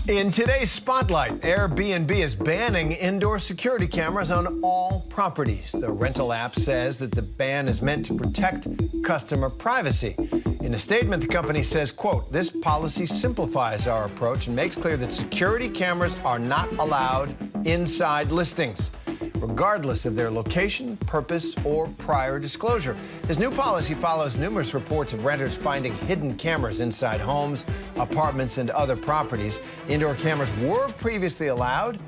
In today's Spotlight, Airbnb is banning indoor security cameras on all properties. The rental app says that the ban is meant to protect customer privacy. In a statement, the company says, quote, "This policy simplifies our approach and makes clear that security cameras are not allowed inside listings, regardless of their location, purpose, or prior disclosure." This new policy follows numerous reports of renters finding hidden cameras inside homes, apartments, and other properties. Indoor cameras were previously allowed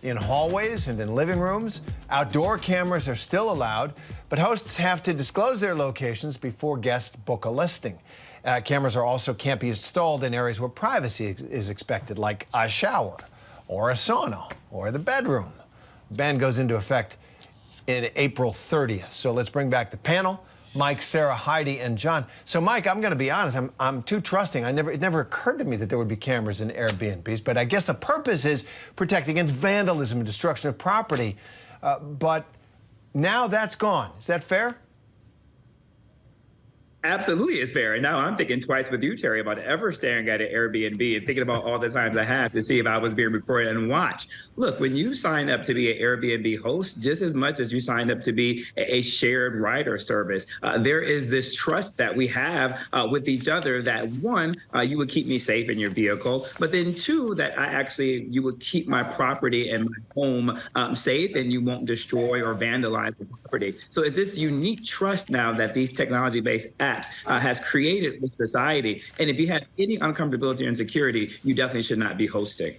in hallways and in living rooms. Outdoor cameras are still allowed, but hosts have to disclose their locations before guests book a listing. Cameras can't be installed in areas where privacy is expected, like a shower or a sauna or the bedroom. The ban goes into effect in April 30th. So let's bring back the panel, Mike, Sarah, Heidi, and John. So, Mike, I'm going to be honest. I'm too trusting. It never occurred to me that there would be cameras in Airbnbs, but I guess the purpose is protect against vandalism and destruction of property. But now that's gone. Is that fair? Absolutely, it's fair. And now I'm thinking twice with you, Terry, about ever staring at an Airbnb and thinking about all the times I have to see if I was being recorded and watched. Look, when you sign up to be an Airbnb host, just as much as you signed up to be a shared rider service, there is this trust that we have with each other that, one, you would keep me safe in your vehicle, but then two, that you would keep my property and my home safe, and you won't destroy or vandalize the property. So it's this unique trust now that these technology-based apps has created with society. And if you have any uncomfortability or insecurity, you definitely should not be hosting.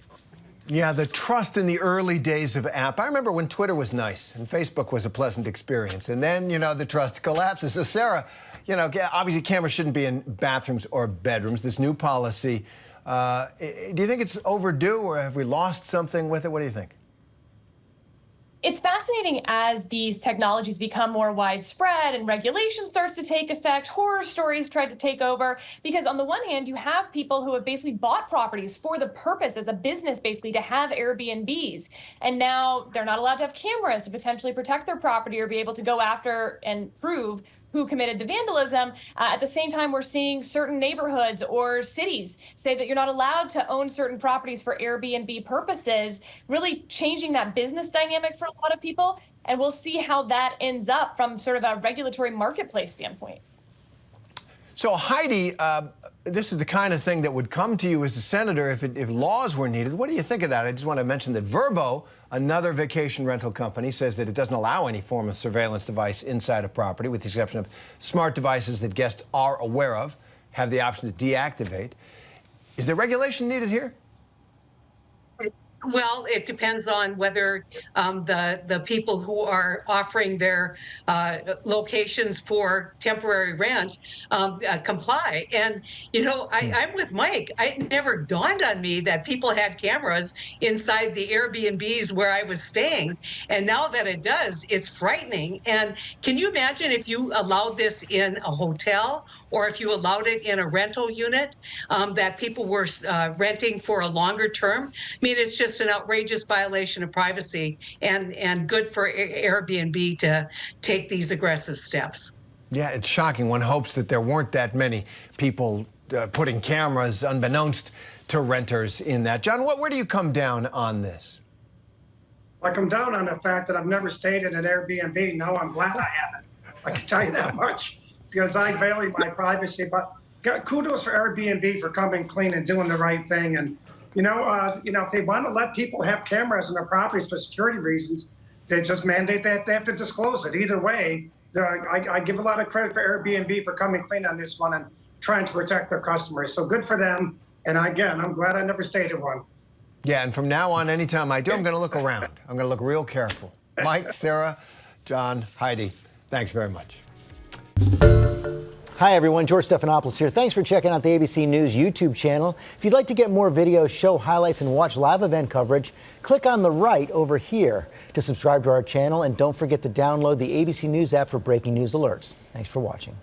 Yeah, the trust in the early days of app. I remember when Twitter was nice and Facebook was a pleasant experience. And then, the trust collapses. So, Sarah, obviously cameras shouldn't be in bathrooms or bedrooms. This new policy, do you think it's overdue, or have we lost something with it? What do you think? It's fascinating as these technologies become more widespread and regulation starts to take effect, horror stories try to take over, because on the one hand, you have people who have basically bought properties for the purpose as a business, basically to have Airbnbs. And now they're not allowed to have cameras to potentially protect their property or be able to go after and prove who committed the vandalism. At the same time, we're seeing certain neighborhoods or cities say that you're not allowed to own certain properties for Airbnb purposes, really changing that business dynamic for a lot of people. And we'll see how that ends up from sort of a regulatory marketplace standpoint. So, Heidi, this is the kind of thing that would come to you as a senator if laws were needed. What do you think of that? I just want to mention that Vrbo, another vacation rental company, says that it doesn't allow any form of surveillance device inside a property, with the exception of smart devices that guests are aware of, have the option to deactivate. Is there regulation needed here? Well, it depends on whether the people who are offering their locations for temporary rent comply. And, I'm with Mike. It never dawned on me that people had cameras inside the Airbnbs where I was staying. And now that it does, it's frightening. And can you imagine if you allowed this in a hotel, or if you allowed it in a rental unit that people were renting for a longer term? I mean, it's just an outrageous violation of privacy, and good for Airbnb to take these aggressive steps. Yeah, it's shocking. One hopes that there weren't that many people putting cameras unbeknownst to renters in that. John, where do you come down on this? I come down on the fact that I've never stayed in an Airbnb. No, I'm glad I haven't. I can tell you that much, because I value my privacy. But kudos for Airbnb for coming clean and doing the right thing. And if they want to let people have cameras in their properties for security reasons, they just mandate that they have to disclose it. Either way, I give a lot of credit for Airbnb for coming clean on this one and trying to protect their customers. So good for them. And again, I'm glad I never stayed in one. Yeah, and from now on, anytime I do, I'm going to look around. I'm going to look real careful. Mike, Sarah, John, Heidi, thanks very much. Hi, everyone. George Stephanopoulos here. Thanks for checking out the ABC News YouTube channel. If you'd like to get more videos, show highlights, and watch live event coverage, click on the right over here to subscribe to our channel. And don't forget to download the ABC News app for breaking news alerts. Thanks for watching.